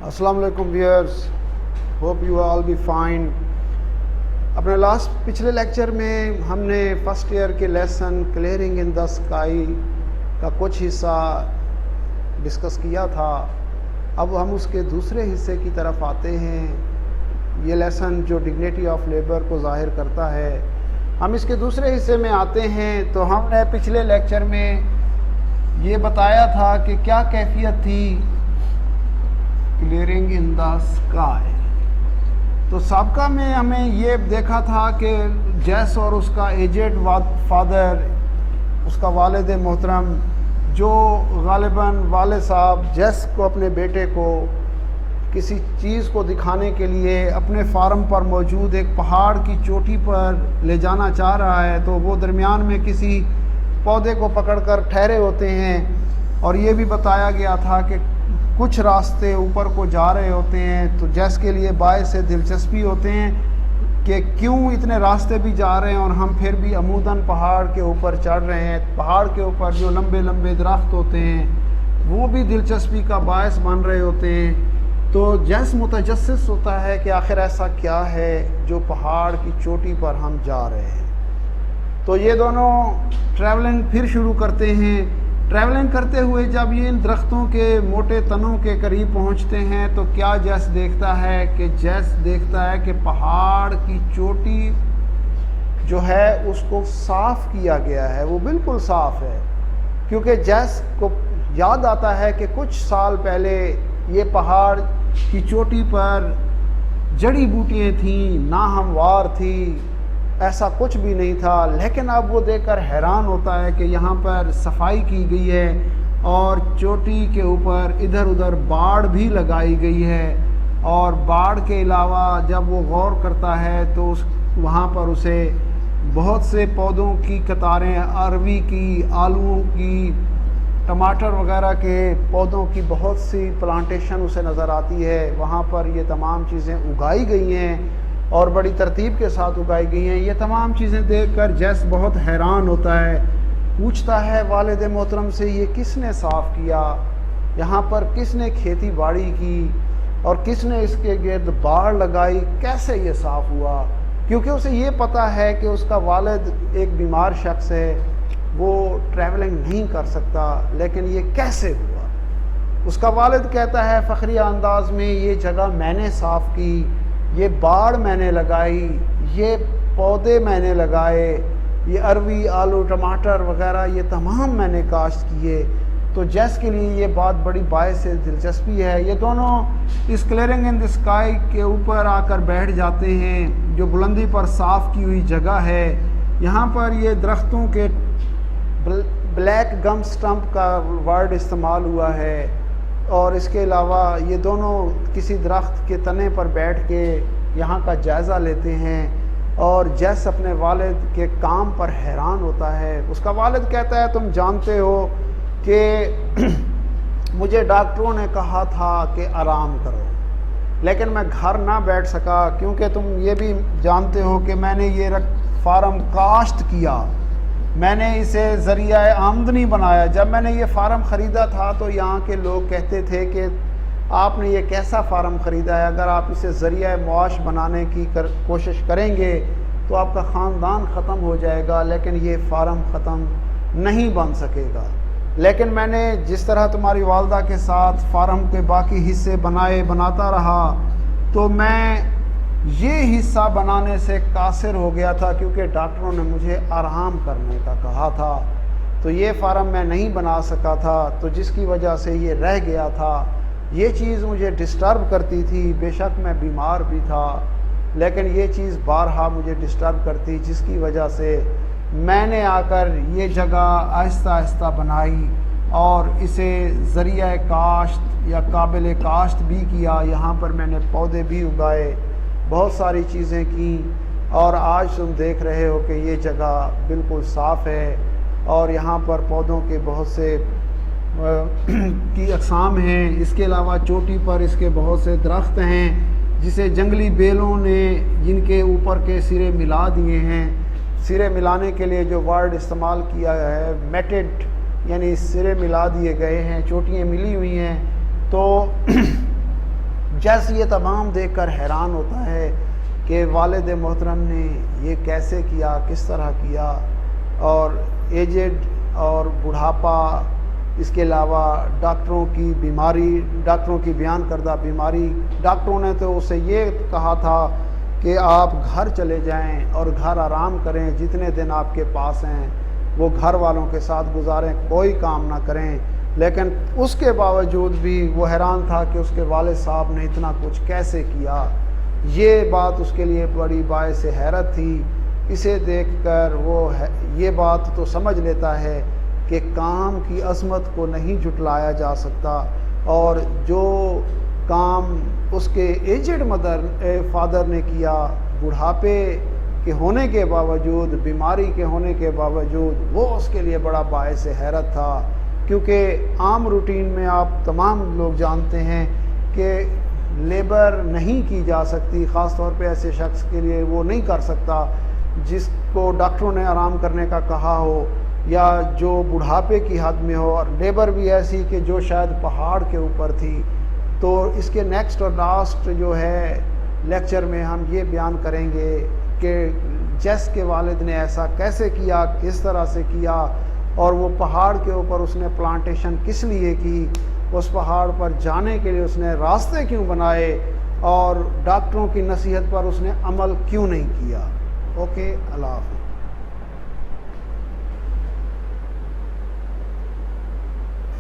السلام علیکم viewers, hope you all be fine. اپنے پچھلے لیکچر میں ہم نے فرسٹ ایئر کے lesson clearing in the sky کا کچھ حصہ ڈسکس کیا تھا۔ اب ہم اس کے دوسرے حصے کی طرف آتے ہیں۔ یہ لیسن جو ڈگنیٹی آف لیبر کو ظاہر کرتا ہے، ہم اس کے دوسرے حصے میں آتے ہیں۔ تو ہم نے پچھلے لیکچر میں یہ بتایا تھا کہ کیا کیفیت تھی کلیئرنگ ان دا اسکائی۔ تو سابقہ میں ہمیں یہ دیکھا تھا کہ جیس اور اس کا ایجڈ فادر، اس کا والد محترم، جو غالباً والد صاحب جیس کو، اپنے بیٹے کو کسی چیز کو دکھانے کے لیے اپنے فارم پر موجود ایک پہاڑ کی چوٹی پر لے جانا چاہ رہا ہے، تو وہ درمیان میں کسی پودے کو پکڑ کر ٹھہرے ہوتے ہیں، اور یہ بھی بتایا گیا تھا کہ کچھ راستے اوپر کو جا رہے ہوتے ہیں، تو جیس کے لیے باعث دلچسپی ہوتے ہیں کہ کیوں اتنے راستے بھی جا رہے ہیں اور ہم پھر بھی عموداً پہاڑ کے اوپر چڑھ رہے ہیں۔ پہاڑ کے اوپر جو لمبے لمبے درخت ہوتے ہیں وہ بھی دلچسپی کا باعث بن رہے ہوتے ہیں۔ تو جیس متجسس ہوتا ہے کہ آخر ایسا کیا ہے جو پہاڑ کی چوٹی پر ہم جا رہے ہیں۔ تو یہ دونوں ٹریولنگ پھر شروع کرتے ہیں۔ ٹریولنگ کرتے ہوئے جب یہ ان درختوں کے موٹے تنوں کے قریب پہنچتے ہیں تو کیا جیس دیکھتا ہے کہ پہاڑ کی چوٹی جو ہے اس کو صاف کیا گیا ہے، وہ بالکل صاف ہے، کیونکہ جیس کو یاد آتا ہے کہ کچھ سال پہلے یہ پہاڑ کی چوٹی پر جڑی بوٹیاں تھیں، ناہموار تھی، ایسا کچھ بھی نہیں تھا، لیکن اب وہ دیکھ کر حیران ہوتا ہے کہ یہاں پر صفائی کی گئی ہے اور چوٹی کے اوپر ادھر ادھر باڑ بھی لگائی گئی ہے، اور باڑ کے علاوہ جب وہ غور کرتا ہے تو وہاں پر اسے بہت سے پودوں کی قطاریں، اروی کی، آلوؤں کی، ٹماٹر وغیرہ کے پودوں کی بہت سی پلانٹیشن اسے نظر آتی ہے۔ وہاں پر یہ تمام چیزیں اگائی گئی ہیں اور بڑی ترتیب کے ساتھ اگائی گئی ہیں۔ یہ تمام چیزیں دیکھ کر جیس بہت حیران ہوتا ہے، پوچھتا ہے والد محترم سے، یہ کس نے صاف کیا؟ یہاں پر کس نے کھیتی باڑی کی اور کس نے اس کے گرد باڑ لگائی؟ کیسے یہ صاف ہوا؟ کیونکہ اسے یہ پتہ ہے کہ اس کا والد ایک بیمار شخص ہے، وہ ٹریولنگ نہیں کر سکتا، لیکن یہ کیسے ہوا؟ اس کا والد کہتا ہے فخریہ انداز میں، یہ جگہ میں نے صاف کی، یہ باڑ میں نے لگائی، یہ پودے میں نے لگائے، یہ اروی، آلو، ٹماٹر وغیرہ یہ تمام میں نے کاشت کیے۔ تو جیس کے لیے یہ بات بڑی باعث دلچسپی ہے۔ یہ دونوں اس کلیئرنگ ان دی اسکائی کے اوپر آ کر بیٹھ جاتے ہیں، جو بلندی پر صاف کی ہوئی جگہ ہے۔ یہاں پر یہ درختوں کے بلیک گم سٹمپ کا ورڈ استعمال ہوا ہے، اور اس کے علاوہ یہ دونوں کسی درخت کے تنے پر بیٹھ کے یہاں کا جائزہ لیتے ہیں، اور جیس اپنے والد کے کام پر حیران ہوتا ہے۔ اس کا والد کہتا ہے تم جانتے ہو کہ مجھے ڈاکٹروں نے کہا تھا کہ آرام کرو، لیکن میں گھر نہ بیٹھ سکا، کیونکہ تم یہ بھی جانتے ہو کہ میں نے یہ فارم کاشت کیا، میں نے اسے ذریعہ آمدنی بنایا۔ جب میں نے یہ فارم خریدا تھا تو یہاں کے لوگ کہتے تھے کہ آپ نے یہ کیسا فارم خریدا ہے، اگر آپ اسے ذریعہ معاش بنانے کی کوشش کریں گے تو آپ کا خاندان ختم ہو جائے گا، لیکن یہ فارم ختم نہیں بن سکے گا۔ لیکن میں نے جس طرح تمہاری والدہ کے ساتھ فارم کے باقی حصے بناتا رہا، تو میں یہ حصہ بنانے سے قاصر ہو گیا تھا، کیونکہ ڈاکٹروں نے مجھے آرام کرنے کا کہا تھا، تو یہ فارم میں نہیں بنا سکا تھا، تو جس کی وجہ سے یہ رہ گیا تھا۔ یہ چیز مجھے ڈسٹرب کرتی تھی، بے شک میں بیمار بھی تھا، لیکن یہ چیز بارہا مجھے ڈسٹرب کرتی، جس کی وجہ سے میں نے آ کر یہ جگہ آہستہ آہستہ بنائی اور اسے ذریعہ کاشت یا قابل کاشت بھی کیا۔ یہاں پر میں نے پودے بھی اگائے، بہت ساری چیزیں کی، اور آج تم دیکھ رہے ہو کہ یہ جگہ بالکل صاف ہے، اور یہاں پر پودوں کے بہت سے کی اقسام ہیں۔ اس کے علاوہ چوٹی پر اس کے بہت سے درخت ہیں جسے جنگلی بیلوں نے جن کے اوپر کے سرے ملا دیے ہیں۔ سرے ملانے کے لیے جو ورڈ استعمال کیا ہے میٹڈ، یعنی سرے ملا دیے گئے ہیں، چوٹیاں ملی ہوئی ہیں۔ تو جیس یہ تمام دیکھ کر حیران ہوتا ہے کہ والد محترم نے یہ کیسے کیا، کس طرح کیا، اور ایجڈ اور بڑھاپا، اس کے علاوہ ڈاکٹروں کی بیماری، ڈاکٹروں کی بیان کردہ بیماری، ڈاکٹروں نے تو اسے یہ کہا تھا کہ آپ گھر چلے جائیں اور گھر آرام کریں، جتنے دن آپ کے پاس ہیں وہ گھر والوں کے ساتھ گزاریں، کوئی کام نہ کریں، لیکن اس کے باوجود بھی وہ حیران تھا کہ اس کے والد صاحب نے اتنا کچھ کیسے کیا۔ یہ بات اس کے لیے بڑی باعث حیرت تھی۔ اسے دیکھ کر وہ یہ بات تو سمجھ لیتا ہے کہ کام کی عظمت کو نہیں جھٹلایا جا سکتا، اور جو کام اس کے ایجڈ فادر نے کیا، بڑھاپے کے ہونے کے باوجود، بیماری کے ہونے کے باوجود، وہ اس کے لیے بڑا باعث حیرت تھا، کیونکہ عام روٹین میں آپ تمام لوگ جانتے ہیں کہ لیبر نہیں کی جا سکتی، خاص طور پہ ایسے شخص کے لیے وہ نہیں کر سکتا جس کو ڈاکٹروں نے آرام کرنے کا کہا ہو، یا جو بڑھاپے کی حد میں ہو، اور لیبر بھی ایسی کہ جو شاید پہاڑ کے اوپر تھی۔ تو اس کے نیکسٹ اور لاسٹ جو ہے لیکچر میں ہم یہ بیان کریں گے کہ جیس کے والد نے ایسا کیسے کیا، کس طرح سے کیا، اور وہ پہاڑ کے اوپر اس نے پلانٹیشن کس لیے کی، اس پہاڑ پر جانے کے لیے اس نے راستے کیوں بنائے، اور ڈاکٹروں کی نصیحت پر اس نے عمل کیوں نہیں کیا۔ اوکے، اللہ حافظ۔